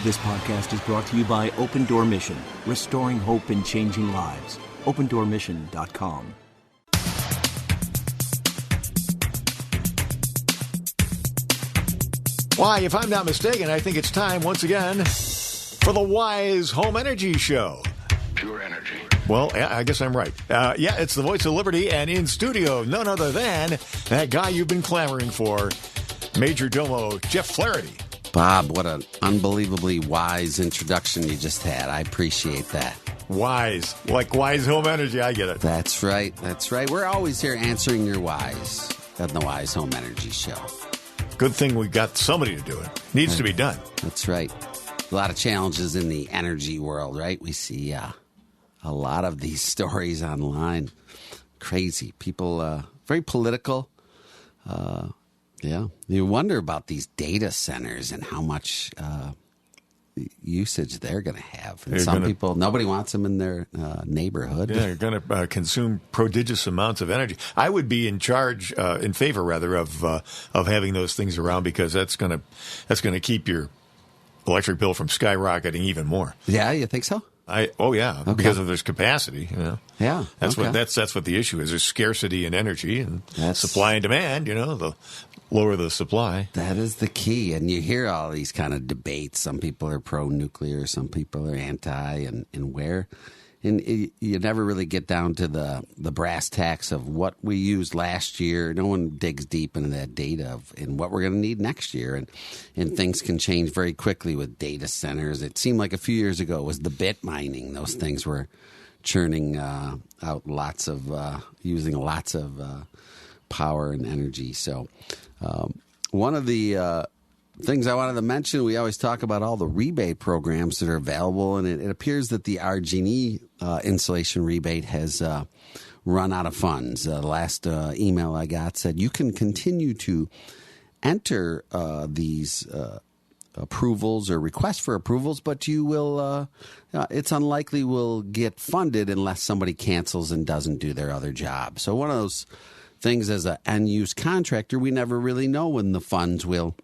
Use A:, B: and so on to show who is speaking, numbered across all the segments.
A: This podcast is brought to you by Open Door Mission, restoring hope and changing lives. OpenDoorMission.com.
B: Why, if I'm not mistaken, I think it's time once again for the Wise Home Energy Show.
C: Pure energy.
B: Well, I guess I'm right. Yeah, it's the voice of liberty, and in studio, none other than that guy you've been clamoring for, Major Domo Jeff Flaherty.
D: Bob, what an unbelievably wise introduction you just had. I appreciate that.
B: Wise, like Wise Home Energy. I get it.
D: That's right. That's right. We're always here answering your whys at the Wise Home Energy Show.
B: Good thing we got somebody to do it. Needs to be done.
D: That's right. A lot of challenges in the energy world, right? We see a lot of these stories online. Crazy. People, very political. Yeah. You wonder about these data centers and how much usage they're going to have. And some people, nobody wants them in their neighborhood.
B: Yeah, they're going to consume prodigious amounts of energy. I would be in favor of having those things around, because that's going to keep your electric bill from skyrocketing even more.
D: Yeah, you think so?
B: Okay. Because of there's capacity. You know?
D: Yeah,
B: that's what the issue is. There's scarcity in energy, and supply and demand. the lower the supply.
D: That is the key. And you hear all these kind of debates. Some people are pro-nuclear, some people are anti, and where. And you never really get down to the brass tacks of what we used last year. No one digs deep into that data and what we're going to need next year. And things can change very quickly with data centers. It seemed like a few years ago it was the bit mining. Those things were churning out using lots of power and energy. So one of the things I wanted to mention, we always talk about all the rebate programs that are available, and it appears that the RG&E insulation rebate has run out of funds. The last email I got said you can continue to enter these approvals or requests for approvals, but you will it's unlikely will get funded unless somebody cancels and doesn't do their other job. So one of those things, as an end-use contractor, we never really know when the funds will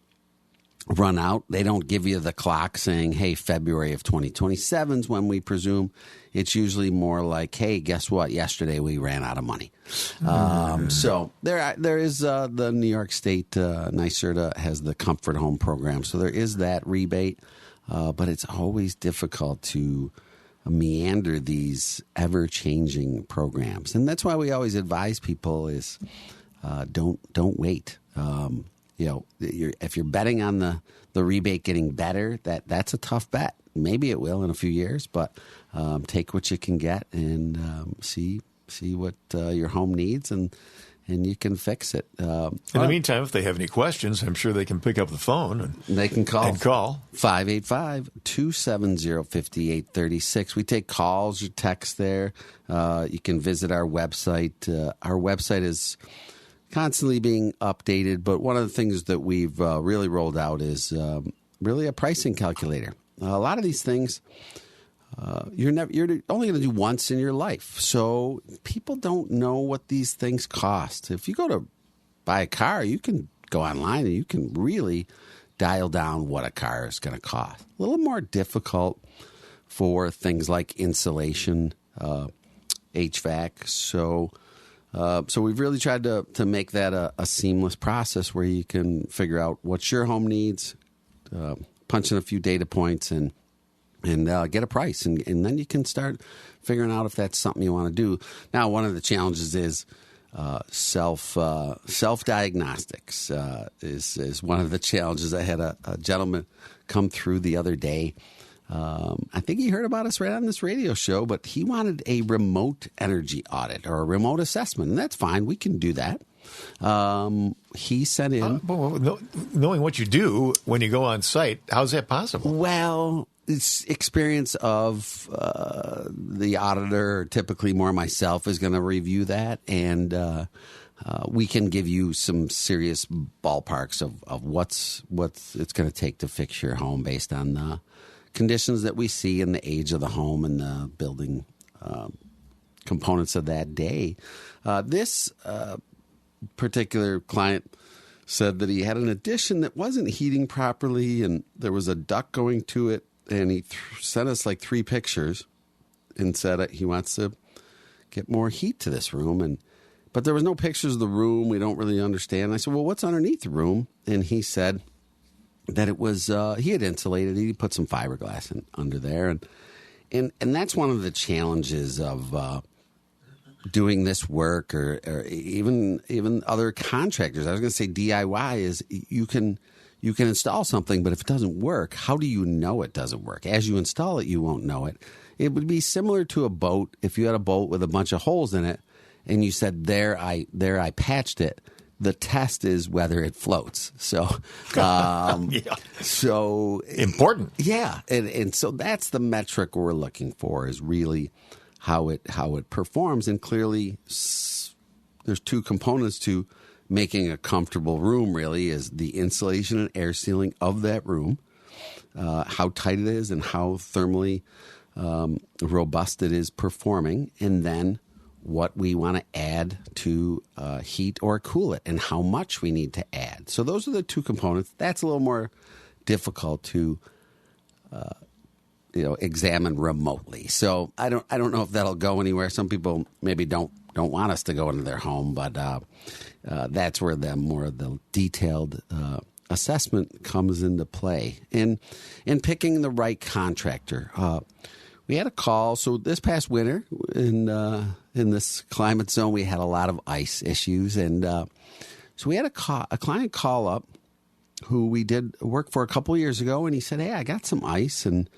D: run out. They don't give you the clock saying, hey, February of 2027 is when we presume. It's usually more like, hey, guess what? Yesterday we ran out of money. So there is the New York State NYSERDA has the Comfort Home program. So there is that rebate, but it's always difficult to meander these ever-changing programs. And that's why we always advise people is don't wait. If you're betting on the rebate getting better, that's a tough bet. Maybe it will in a few years, but take what you can get and see what your home needs, and you can fix it. In
B: the meantime, if they have any questions, I'm sure they can pick up the phone and
D: they can call 585-270-5836. We take calls or texts there. You can visit our website. Our website is constantly being updated, but one of the things that we've really rolled out is really a pricing calculator. A lot of these things you're only going to do once in your life, so people don't know what these things cost. If you go to buy a car, you can go online and you can really dial down what a car is going to cost. A little more difficult for things like insulation, HVAC. So we've really tried to make that a seamless process where you can figure out what your home needs, punch in a few data points, and get a price. And then you can start figuring out if that's something you want to do. Now, one of the challenges is self-diagnostics is one of the challenges. I had a gentleman come through the other day. I think he heard about us right on this radio show, but he wanted a remote energy audit or a remote assessment, and that's fine. We can do that. He sent in...
B: knowing what you do when you go on site, how's that possible?
D: Well, it's experience of the auditor, typically more myself, is going to review that, and we can give you some serious ballparks of what's it's going to take to fix your home based on the conditions that we see and the age of the home and the building components of that day. This particular client said that he had an addition that wasn't heating properly, and there was a duct going to it, and he sent us like 3 pictures and said he wants to get more heat to this room. But there was no pictures of the room. We don't really understand. I said, well, what's underneath the room? And he said that it was, he had insulated it. He put some fiberglass under there. And that's one of the challenges of doing this work or even other contractors. I was going to say DIY is you can install something, but if it doesn't work, how do you know it doesn't work? As you install it, you won't know it. It would be similar to a boat. If you had a boat with a bunch of holes in it and you said, there I patched it, the test is whether it floats. So, so
B: important.
D: Yeah. And so that's the metric we're looking for, is really how it performs. And clearly there's 2 components to making a comfortable room, really, is the insulation and air sealing of that room, how tight it is and how thermally robust it is performing, and then what we want to add to heat or cool it and how much we need to add. So those are the 2 components. That's a little more difficult to examine remotely. So I don't know if that'll go anywhere. Some people maybe don't want us to go into their home, but that's where the detailed assessment comes into play. And picking the right contractor. We had a call. So this past winter in this climate zone, we had a lot of ice issues. And so we had a client call up who we did work for a couple of years ago. And he said, hey, I got some ice. And,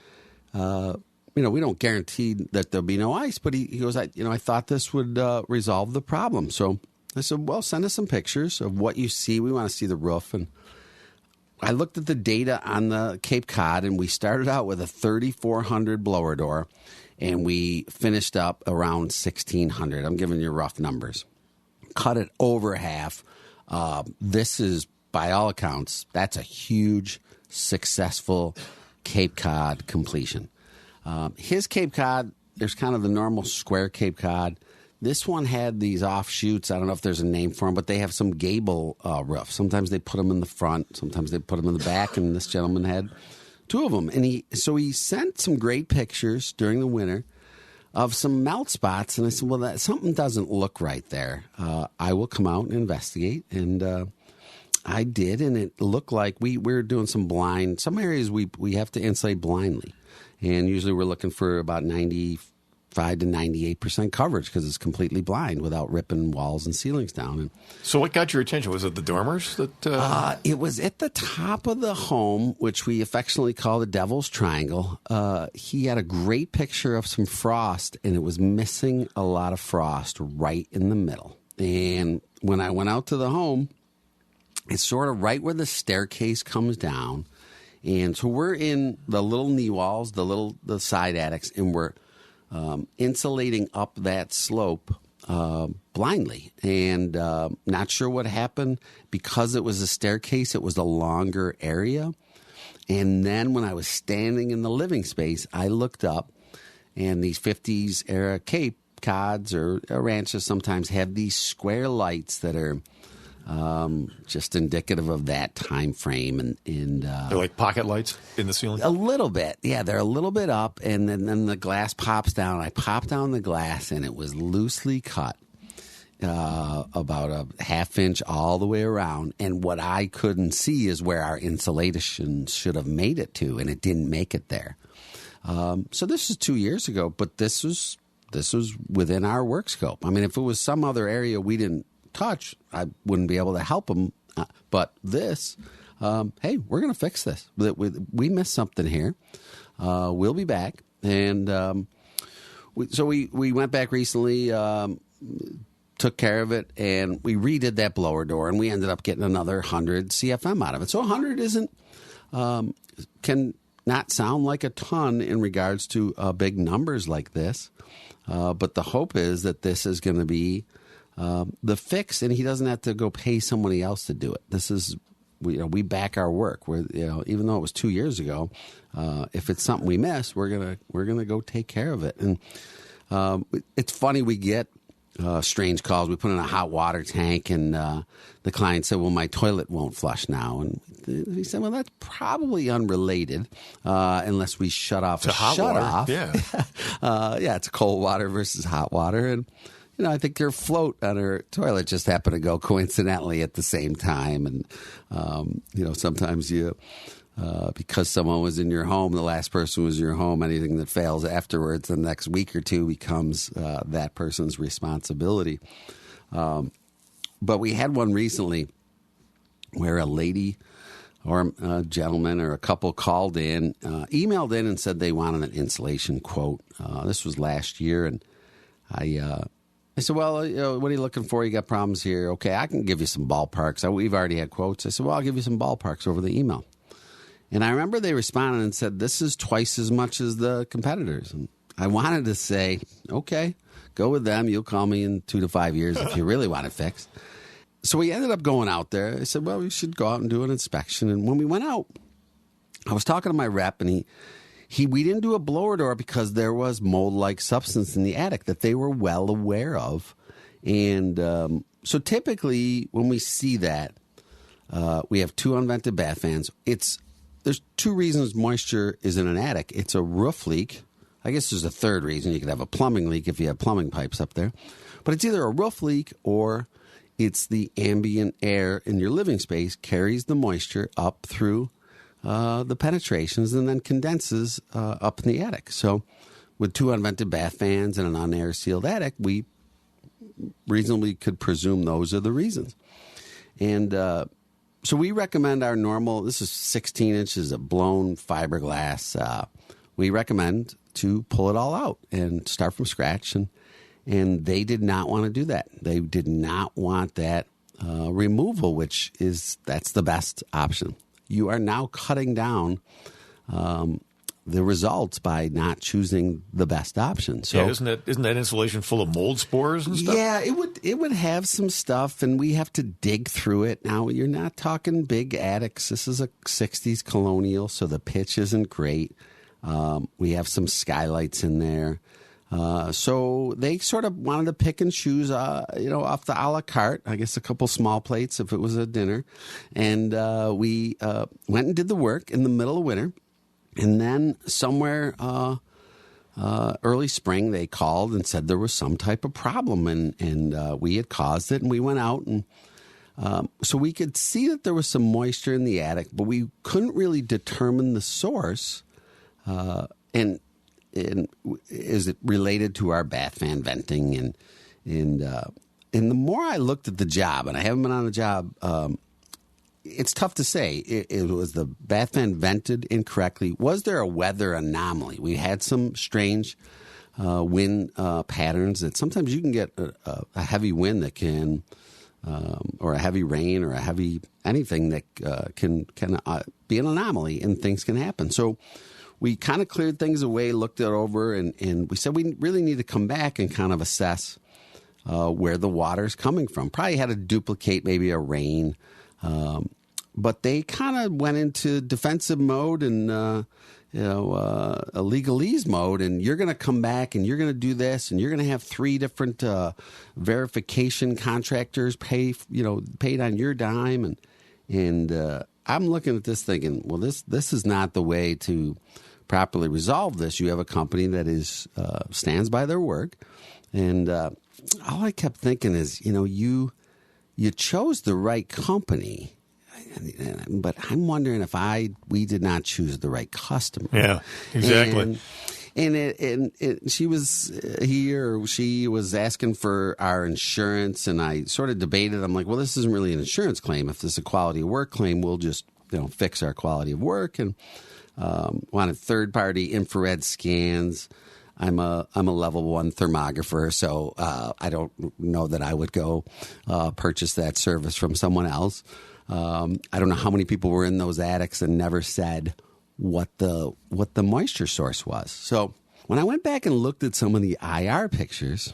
D: we don't guarantee that there'll be no ice. But he goes, I thought this would resolve the problem. So I said, well, send us some pictures of what you see. We want to see the roof. And I looked at the data on the Cape Cod, and we started out with a 3,400 blower door, and we finished up around 1,600. I'm giving you rough numbers. Cut it over half. This is, by all accounts, that's a huge, successful Cape Cod completion. His Cape Cod, there's kind of the normal square Cape Cod. This one had these offshoots. I don't know if there's a name for them, but they have some gable roofs. Sometimes they put them in the front. Sometimes they put them in the back, and this gentleman had 2 of them. And he sent some great pictures during the winter of some melt spots. And I said, well, something doesn't look right there. I will come out and investigate. And I did, and it looked like we were doing some areas we have to insulate blindly. And usually we're looking for about 95 to 98% coverage because it's completely blind without ripping walls and ceilings down. And
B: so what got your attention? Was it the dormers?
D: It was at the top of the home, which we affectionately call the Devil's Triangle. He had a great picture of some frost, and it was missing a lot of frost right in the middle. And when I went out to the home, it's sort of right where the staircase comes down. And so we're in the little knee walls, the side attics, and we're insulating up that slope blindly. And not sure what happened. Because it was a staircase, it was a longer area. And then when I was standing in the living space, I looked up, and these 50s era Cape Cods or ranches sometimes have these square lights that are just indicative of that time frame. And
B: they're like pocket lights in the ceiling?
D: A little bit. Yeah, they're a little bit up, and then the glass pops down. I popped down the glass, and it was loosely cut, about a half inch all the way around. And what I couldn't see is where our insulation should have made it to, and it didn't make it there. So this is 2 years ago, but this was within our work scope. I mean, if it was some other area we didn't touch, I wouldn't be able to help them. But this, hey, we're going to fix this. We missed something here. We'll be back. And so we went back recently, took care of it, and we redid that blower door, and we ended up getting another 100 CFM out of it. So 100 can not sound like a ton in regards to big numbers like this. But the hope is that this is going to be the fix, and he doesn't have to go pay somebody else to do it. This is, we back our work. We're, even though it was 2 years ago, if it's something we miss, we're gonna go take care of it. And it's funny, we get strange calls. We put in a hot water tank, and the client said, well, my toilet won't flush now. And he said, well, that's probably unrelated unless we shut off a shut-off.
B: Yeah.
D: Yeah, it's cold water versus hot water. And, I think her float on her toilet just happened to go coincidentally at the same time. And, sometimes because someone was in your home, the last person was in your home, anything that fails afterwards, the next week or two becomes that person's responsibility. But we had one recently where a lady or a gentleman or a couple called in, emailed in and said they wanted an insulation quote. This was last year, and I said, well, what are you looking for? You got problems here. Okay, I can give you some ballparks. We've already had quotes. I said, well, I'll give you some ballparks over the email. And I remember they responded and said, this is twice as much as the competitors. And I wanted to say, okay, go with them. You'll call me in 2 to 5 years if you really want it fixed. So we ended up going out there. I said, well, we should go out and do an inspection. And when we went out, I was talking to my rep, and we didn't do a blower door because there was mold-like substance in the attic that they were well aware of. And so typically when we see that, we have 2 unvented bath fans. There's 2 reasons moisture is in an attic. It's a roof leak. I guess there's a third reason. You could have a plumbing leak if you have plumbing pipes up there. But it's either a roof leak or it's the ambient air in your living space carries the moisture up through the penetrations and then condenses up in the attic. So with 2 unvented bath fans and an unair sealed attic, we reasonably could presume those are the reasons. And so we recommend our normal, this is 16 inches of blown fiberglass. We recommend to pull it all out and start from scratch. And they did not want to do that. They did not want that removal, that's the best option. You are now cutting down the results by not choosing the best option. So
B: yeah, isn't that insulation full of mold spores and stuff?
D: Yeah, it would have some stuff, and we have to dig through it. Now, you're not talking big attics. This is a 60s colonial, so the pitch isn't great. We have some skylights in there. So they sort of wanted to pick and choose, off the a la carte, I guess a couple small plates if it was a dinner. And we went and did the work in the middle of winter. And then somewhere early spring, they called and said there was some type of problem, and we had caused it. And we went out, and so we could see that there was some moisture in the attic, but we couldn't really determine the source. And is it related to our bath fan venting? And the more I looked at the job, and I haven't been on a job, it's tough to say. It was the bath fan vented incorrectly. Was there a weather anomaly? We had some strange wind patterns that sometimes you can get a heavy wind that can, or a heavy rain or a heavy anything that can be an anomaly, and things can happen. So we kind of cleared things away, looked it over, and we said we really need to come back and kind of assess where the water's coming from. Probably had to duplicate maybe a rain. But they kind of went into defensive mode and, a legalese mode, and you're going to come back and you're going to do this, and you're going to have 3 different verification contractors paid on your dime. And I'm looking at this thinking, well, this is not the way to properly resolve this. You have a company that stands by their work. And all I kept thinking is, you chose the right company, but I'm wondering if we did not choose the right customer.
B: Yeah, exactly.
D: And she was asking for our insurance, and I sort of debated. I'm like, well, this isn't really an insurance claim. If this is a quality of work claim, we'll just fix our quality of work. And wanted third-party infrared scans. I'm a level 1 thermographer, so I don't know that I would go purchase that service from someone else. I don't know how many people were in those attics and never said what the moisture source was. So when I went back and looked at some of the IR pictures,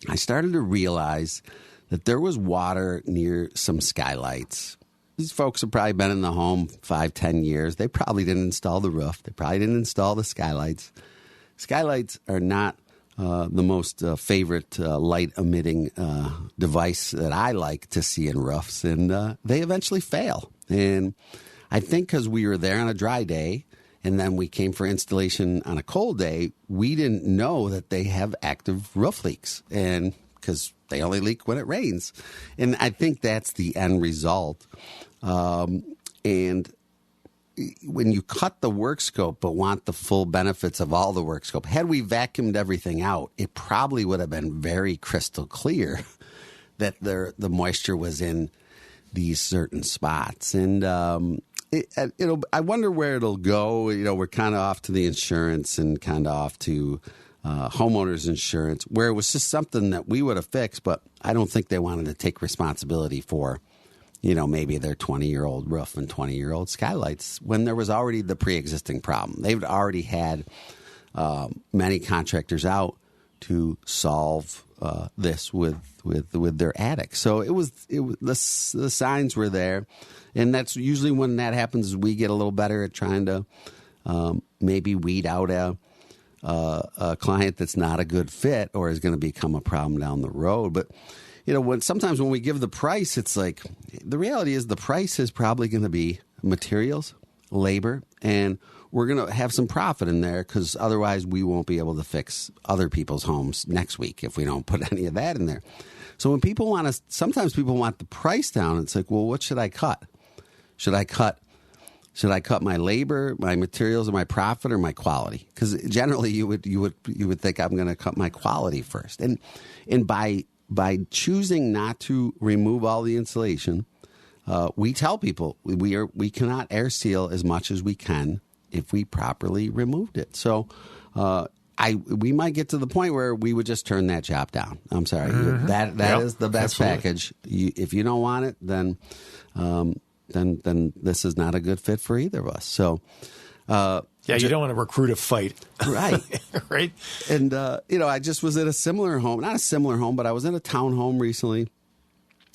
D: I started to realize that there was water near some skylights. These folks have probably been in the home 5-10 years. They probably didn't install the roof. They probably didn't install the skylights. Skylights are not the most favorite light emitting device that I like to see in roofs, and they eventually fail. And I think because we were there on a dry day, and then we came for installation on a cold day, we didn't know that they have active roof leaks, and because they only leak when it rains. And I think that's the end result. And when you cut the work scope but want the full benefits of all the work scope, had we vacuumed everything out, it probably would have been very crystal clear that the moisture was in these certain spots. And I wonder where it'll go. We're kind of off to the insurance and kind of off to homeowners insurance, where it was just something that we would have fixed, but I don't think they wanted to take responsibility for, maybe their 20-year-old roof and 20-year-old skylights when there was already the pre-existing problem. They've already had many contractors out to solve this with their attic. So the signs were there, and that's usually when that happens. We get a little better at trying to maybe weed out a client that's not a good fit or is going to become a problem down the road. But sometimes when we give the price, it's like the reality is the price is probably going to be materials, labor, and we're going to have some profit in there because otherwise we won't be able to fix other people's homes next week if we don't put any of that in there. So when people sometimes people want the price down. It's like, well, what should I cut? Should I cut my labor, my materials, or my profit, or my quality? Because generally you would think I'm going to cut my quality first. And by choosing not to remove all the insulation, we tell people we cannot air seal as much as we can if we properly removed it. So we might get to the point where we would just turn that job down. I'm sorry. Mm-hmm. That is the best absolutely. Package. If you don't want it, then this is not a good fit for either of us. So,
B: you don't want to recruit a fight.
D: Right.
B: Right.
D: And, I just was at a similar home, not a similar home, but I was in a townhome recently.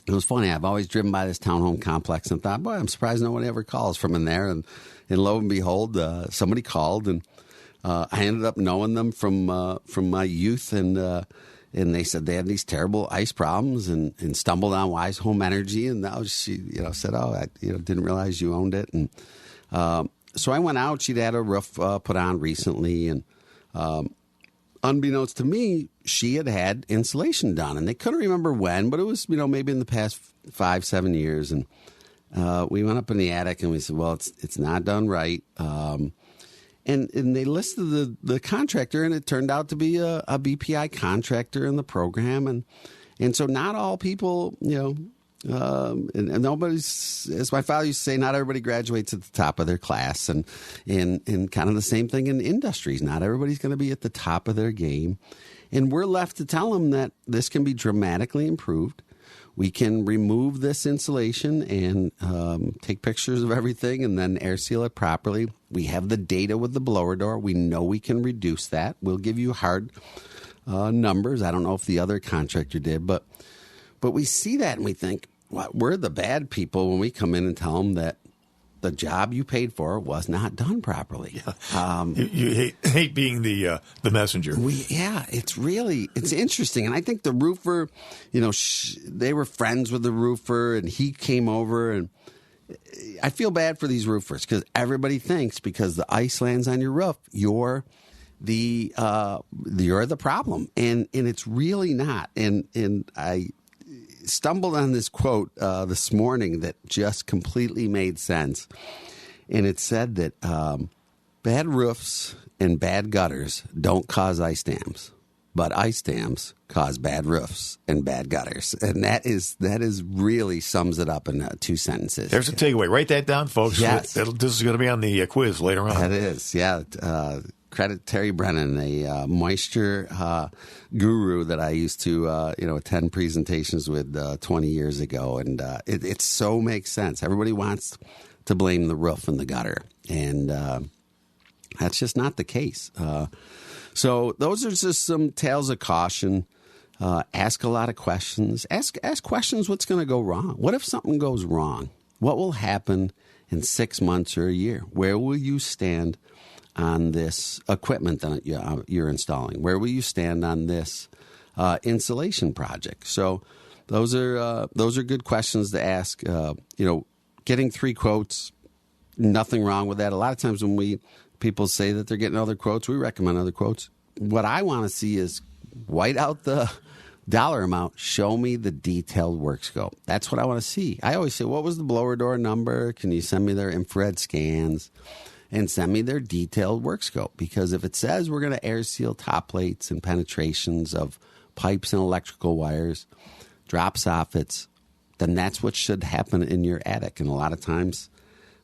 D: It was funny. I've always driven by this townhome complex and thought, boy, I'm surprised no one ever calls from in there. And lo and behold, somebody called, and I ended up knowing them from my youth, and they said they had these terrible ice problems and stumbled on Wise Home Energy, and now she said, oh, I didn't realize you owned it, and so I went out. She'd had a roof put on recently, and unbeknownst to me, she had insulation done, and they couldn't remember when, but it was maybe in the past 5-7 years, and we went up in the attic and we said, well, it's not done right. And they listed the contractor, and it turned out to be a BPI contractor in the program. And so not all people, and nobody's, as my father used to say, not everybody graduates at the top of their class. And kind of the same thing in industries. Not everybody's going to be at the top of their game. And we're left to tell them that this can be dramatically improved. We can remove this insulation and take pictures of everything and then air seal it properly. We have the data with the blower door. We know we can reduce that. We'll give you hard numbers. I don't know if the other contractor did, but we see that and we think, well, we're the bad people when we come in and tell them that the job you paid for was not done properly.
B: Yeah. You hate being the messenger.
D: It's interesting. And I think the roofer, they were friends with the roofer, and he came over, and I feel bad for these roofers because everybody thinks because the ice lands on your roof, you're the problem, and it's really not. And I stumbled on this quote this morning that just completely made sense. And it said that bad roofs and bad gutters don't cause ice dams, but ice dams cause bad roofs and bad gutters. And that is really sums it up in 2 sentences.
B: There's a takeaway. Write that down, folks.
D: Yes.
B: This is going to be on the quiz later on.
D: That is, yeah. Credit Terry Brennan, a moisture guru that I used to attend presentations with 20 years ago, and it so makes sense. Everybody wants to blame the roof and the gutter, and that's just not the case. So those are just some tales of caution. Ask a lot of questions. Ask questions. What's going to go wrong? What if something goes wrong? What will happen in 6 months or a year? Where will you stand on this equipment that you're installing? Where will you stand on this insulation project? So those are good questions to ask. Getting 3 quotes, nothing wrong with that. A lot of times when people say that they're getting other quotes, we recommend other quotes. What I want to see is white out the dollar amount, show me the detailed work scope. That's what I want to see. I always say, what was the blower door number? Can you send me their infrared scans and send me their detailed work scope? Because if it says we're going to air seal top plates and penetrations of pipes and electrical wires, drop soffits, then that's what should happen in your attic. And a lot of times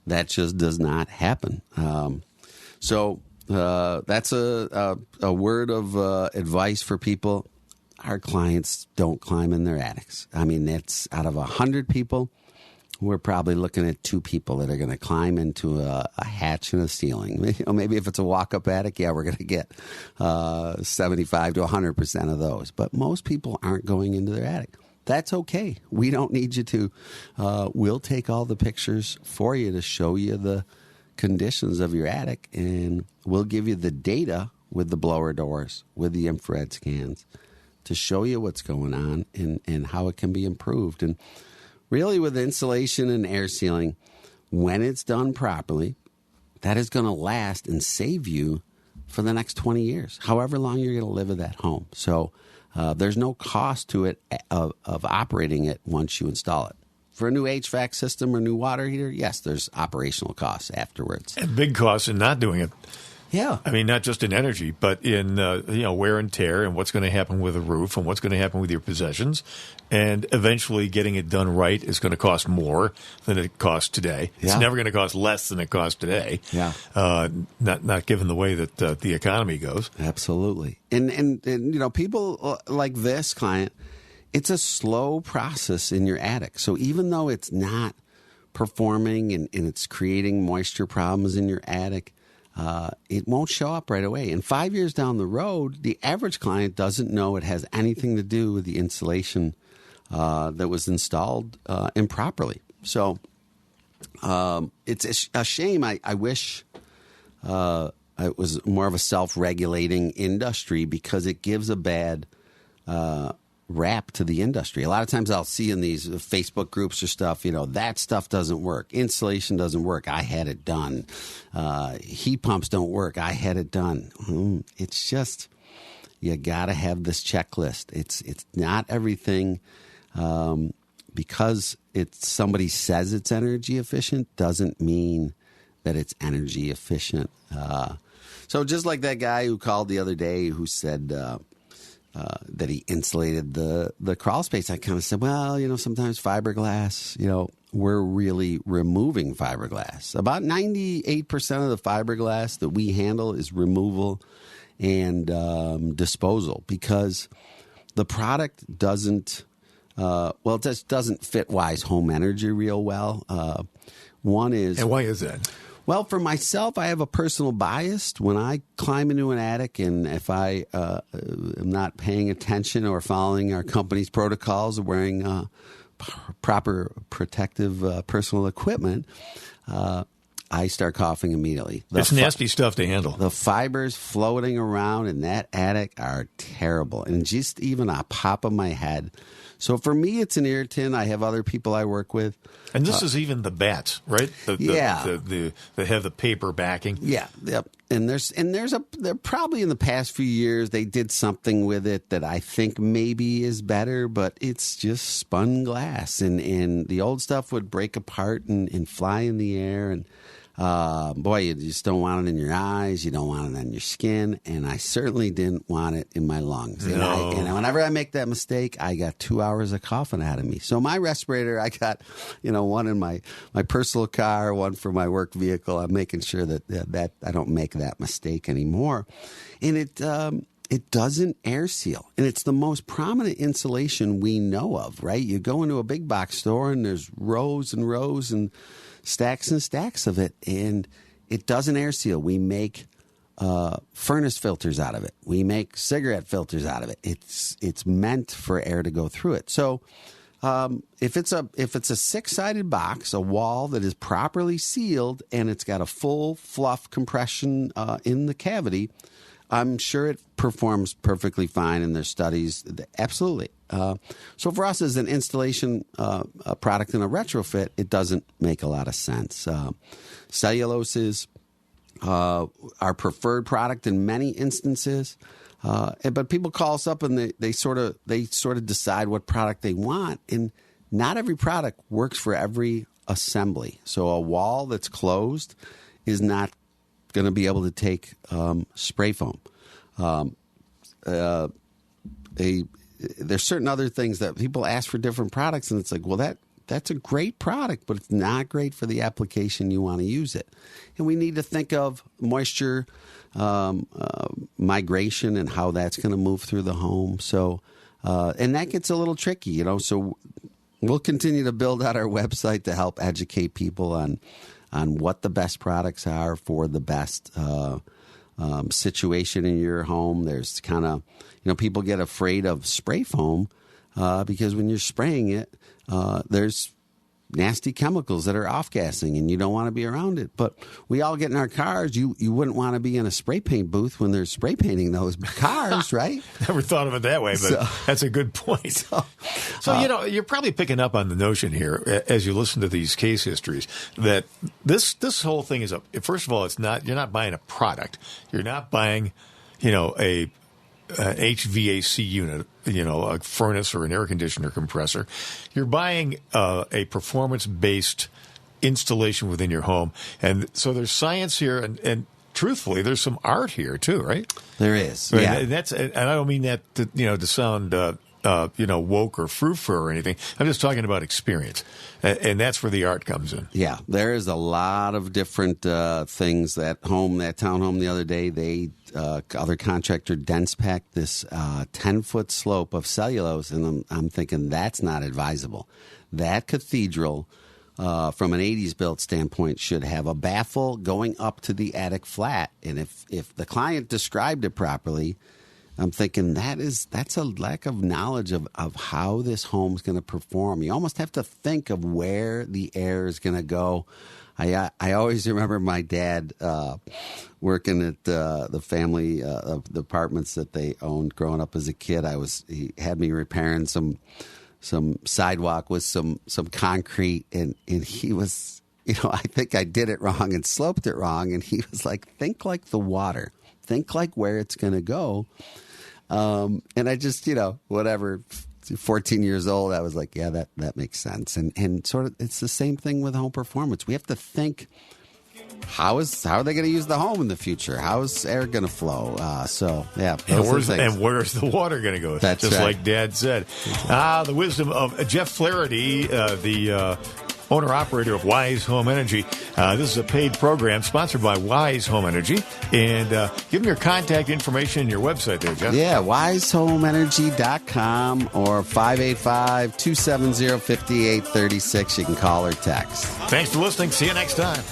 D: that just does not happen. So that's a word of advice for people. Our clients don't climb in their attics. I mean, that's out of 100 people, we're probably looking at 2 people that are going to climb into a hatch in a ceiling. Maybe if it's a walk-up attic, we're going to get 75 to 100% of those. But most people aren't going into their attic. That's okay. We don't need you to. We'll take all the pictures for you to show you the conditions of your attic, and we'll give you the data with the blower doors, with the infrared scans, to show you what's going on and how it can be improved. And really with insulation and air sealing, when it's done properly, that is going to last and save you for the next 20 years, however long you're going to live in that home. So there's no cost to it of operating it once you install it. For a new HVAC system or new water heater, yes, there's operational costs afterwards.
B: And big costs in not doing it.
D: Yeah.
B: I mean, not just in energy, but in wear and tear and what's going to happen with the roof and what's going to happen with your possessions. And eventually getting it done right is going to cost more than it costs today. Yeah. It's never going to cost less than it costs today.
D: Yeah.
B: Not given the way that the economy goes.
D: Absolutely. And people like this client, it's a slow process in your attic. So even though it's not performing and it's creating moisture problems in your attic, it won't show up right away. And 5 years down the road, the average client doesn't know it has anything to do with the insulation that was installed improperly. So it's a shame. I wish it was more of a self-regulating industry, because it gives a bad rap to the industry. A lot of times I'll see in these Facebook groups or stuff, that stuff doesn't work. Insulation doesn't work. I had it done. Heat pumps don't work. I had it done. It's just, you got to have this checklist. It's not everything. Because somebody says it's energy efficient doesn't mean that it's energy efficient. So just like that guy who called the other day who said, that he insulated the crawl space, I kind of said, well, sometimes fiberglass, we're really removing fiberglass. About 98% of the fiberglass that we handle is removal and disposal, because the product doesn't, it just doesn't fit Wise Home Energy real well. One is...
B: And why is that?
D: Well, for myself, I have a personal bias. When I climb into an attic, and if I am not paying attention or following our company's protocols of wearing proper protective personal equipment, I start coughing immediately.
B: It's nasty stuff to handle.
D: The fibers floating around in that attic are terrible, and just even a pop of my head. So for me, it's an irritant. I have other people I work with.
B: And this is even the bats, right? They have the paper backing.
D: Yeah, yep. And they're probably in the past few years they did something with it that I think maybe is better, but it's just spun glass, and the old stuff would break apart and fly in the air, and you just don't want it in your eyes. You don't want it on your skin. And I certainly didn't want it in my lungs.
B: No.
D: And whenever I make that mistake, I got 2 hours of coughing out of me. So my respirator, I got, one in my personal car, one for my work vehicle. I'm making sure that I don't make that mistake anymore. And it doesn't air seal. And it's the most prominent insulation we know of, right? You go into a big box store and there's rows and rows and stacks of it, and it doesn't air seal. We make furnace filters out of it. We make cigarette filters out of it. It's meant for air to go through it. So if it's a 6-sided box, a wall that is properly sealed, and it's got a full fluff compression in the cavity, I'm sure it performs perfectly fine in their studies. Absolutely. So for us as an installation product and a retrofit, it doesn't make a lot of sense. Cellulose is our preferred product in many instances. But people call us up and they sort of decide what product they want, and not every product works for every assembly. So a wall that's closed is not going to be able to take spray foam. There's certain other things that people ask for different products, and it's like, well, that's a great product, but it's not great for the application you want to use it. And we need to think of moisture migration and how that's going to move through the home. So, and that gets a little tricky, you know. So we'll continue to build out our website to help educate people on what the best products are for the best situation in your home. There's kind of, you know, people get afraid of spray foam because when you're spraying it, there's nasty chemicals that are off-gassing, and you don't want to be around it. But we all get in our cars. You wouldn't want to be in a spray paint booth when they're spray painting those cars, right?
B: Never thought of it that way, but that's a good point. So you know, you're probably picking up on the notion here as you listen to these case histories that this whole thing is first of all, you're not buying a product. You're not buying, you know, a HVAC unit, you know, a furnace or an air conditioner compressor. You're buying a performance-based installation within your home. And so there's science here, and truthfully, there's some art here too, right?
D: There is.
B: Right?
D: Yeah.
B: And I don't mean that to sound woke or frou-frou or anything. I'm just talking about experience. And that's where the art comes in.
D: Yeah, there is a lot of different things. That townhome the other day, other contractor dense packed this 10-foot slope of cellulose, and I'm thinking that's not advisable. That cathedral, from an 80s built standpoint, should have a baffle going up to the attic flat. And if the client described it properly, I'm thinking that's a lack of knowledge of how this home's going to perform. You almost have to think of where the air is going to go. I always remember my dad working at the family of the apartments that they owned growing up as a kid. He had me repairing some sidewalk with some concrete, and he was, you know, I think I did it wrong and sloped it wrong, and he was like, think like the water, think like where it's going to go. And I just, you know, whatever, 14 years old, I was like, yeah, that makes sense. And sort of, it's the same thing with home performance. We have to think, how are they going to use the home in the future? How is air going to flow? So, yeah.
B: And where's the water going to go?
D: That's
B: just
D: right.
B: Like Dad said. The wisdom of Jeff Flaherty, the owner-operator of Wise Home Energy. This is a paid program sponsored by Wise Home Energy. And give them your contact information and your website there, Jeff.
D: Yeah, wisehomeenergy.com or 585-270-5836. You can call or text.
B: Thanks for listening. See you next time.